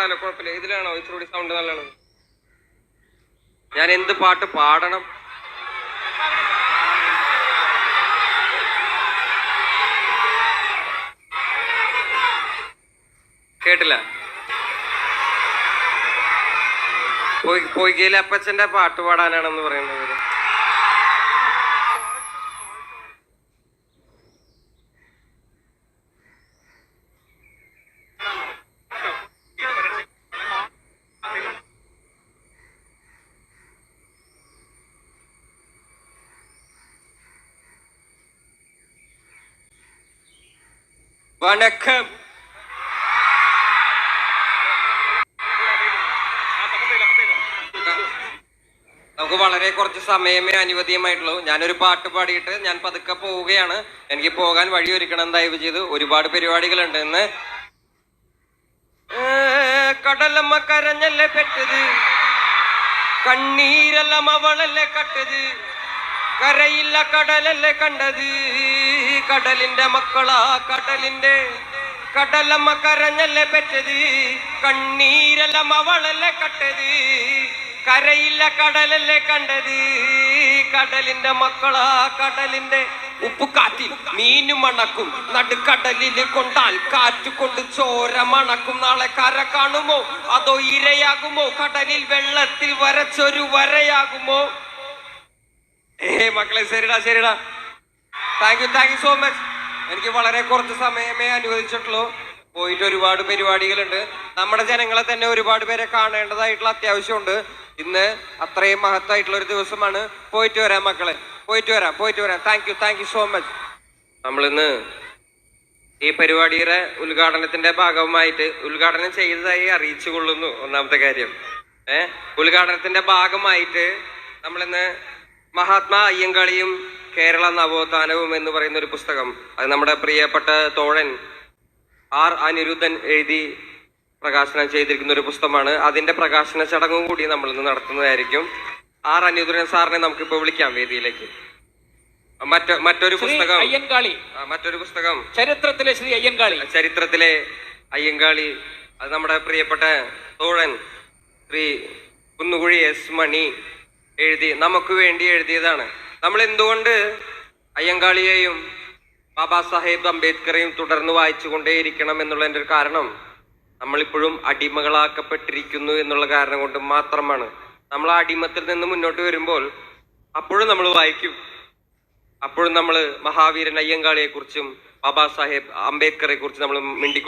പാടാലോ, കുഴപ്പമില്ല. ഇതിലാണോ ഇച്ചിരി സൗണ്ട് നല്ലതാണ്? ഞാൻ എന്ത് പാട്ട് പാടണം? കേട്ടില്ല. പൊയ്കയിലെ അപ്പച്ചന്റെ പാട്ട് പാടാനാണെന്ന് പറയുന്നത്. വണക്കം. നമുക്ക് വളരെ കുറച്ച് സമയമേ അനുവദീയമായിട്ടുള്ളൂ. ഞാനൊരു പാട്ട് പാടിയിട്ട് ഞാൻ പതുക്കെ പോവുകയാണ്. എനിക്ക് പോകാൻ വഴി ഒരുക്കണം ദയവ് ചെയ്ത്. ഒരുപാട് പരിപാടികളുണ്ട് ഇന്ന്. കടലമ്മ കരഞ്ഞല്ലേ പെട്ടത്, കണ്ണീരെല്ലാം അവളല്ലേ കട്ടത്, കരയില്ല കടലല്ലേ കണ്ടത്, കടലിന്റെ മക്കളാ കടലിന്റെ. കടലമ്മ കരഞ്ഞല്ലേ പെറ്റത്, കണ്ണീരെല്ലാം അവളല്ലേ കട്ടത്, കരയില്ല കടലല്ലേ കണ്ടത്, കടലിന്റെ മക്കളാ കടലിന്റെ. ഉപ്പുകാറ്റിൽ മീനു മണക്കും, നടുക്കടലിൽ കൊണ്ടാൽ കാറ്റ് കൊണ്ട് ചോര മണക്കും. നാളെ കര കാണുമോ അതോ ഇരയാകുമോ, കടലിൽ വെള്ളത്തിൽ വരച്ചൊരു വരയാകുമോ? മക്കളെ ശരിടാ ശരിടാ. Thank you so much. എനിക്ക് വളരെ കുറച്ച് സമയമേ അനുവദിച്ചിട്ടുള്ളൂ. പോയിട്ട് ഒരുപാട് പരിപാടികളുണ്ട്. നമ്മുടെ ജനങ്ങളെ തന്നെ ഒരുപാട് പേരെ കാണേണ്ടതായിട്ടുള്ള അത്യാവശ്യമുണ്ട്. ഇന്ന് അത്രയും മഹത്തായിട്ടുള്ള ഒരു ദിവസമാണ്. പോയിട്ട് വരാം മക്കളെ, പോയിട്ട് വരാം. Thank you so much. നമ്മളിന്ന് ഈ പരിപാടിയുടെ ഉദ്ഘാടനത്തിന്റെ ഭാഗമായിട്ട് ഉദ്ഘാടനം ചെയ്തതായി അറിയിച്ചു കൊള്ളുന്നു. ഒന്നാമത്തെ കാര്യം, ഉദ്ഘാടനത്തിന്റെ ഭാഗമായിട്ട് നമ്മളിന്ന് മഹാത്മാ അയ്യങ്കാളിയും കേരള നവോത്ഥാനവും എന്ന് പറയുന്ന ഒരു പുസ്തകം, അത് നമ്മുടെ പ്രിയപ്പെട്ട തോഴൻ ആർ അനിരുദ്ധൻ എഴുതി പ്രകാശനം ചെയ്തിരിക്കുന്ന ഒരു പുസ്തകമാണ്. അതിന്റെ പ്രകാശന ചടങ്ങും കൂടി നമ്മൾ ഇന്ന് നടത്തുന്നതായിരിക്കും. ആർ അനിരുദ്ധൻ സാറിനെ നമുക്കിപ്പോ വിളിക്കാം വേദിയിലേക്ക്. മറ്റൊരു പുസ്തകം ചരിത്രത്തിലെ അയ്യങ്കാളി, അത് നമ്മുടെ പ്രിയപ്പെട്ട തോഴൻ ശ്രീ കുന്നുകുഴി എസ് മണി എഴുതി നമുക്ക് വേണ്ടി എഴുതിയതാണ്. നമ്മൾ എന്തുകൊണ്ട് അയ്യങ്കാളിയെയും ബാബാ സാഹേബ് അംബേദ്കറെയും തുടർന്ന് വായിച്ചു കൊണ്ടേയിരിക്കണം എന്നുള്ളതിൻ്റെ ഒരു കാരണം, നമ്മളിപ്പോഴും അടിമകളാക്കപ്പെട്ടിരിക്കുന്നു എന്നുള്ള കാരണം കൊണ്ട് മാത്രമാണ്. നമ്മൾ ആ അടിമത്തിൽ നിന്ന് മുന്നോട്ട് വരുമ്പോൾ അപ്പോഴും നമ്മൾ വായിക്കും. അപ്പോഴും നമ്മൾ മഹാവീരൻ അയ്യങ്കാളിയെ കുറിച്ചും ബാബാ സാഹേബ് അംബേദ്കറെ കുറിച്ച് നമ്മൾ മിണ്ടിക്കൊ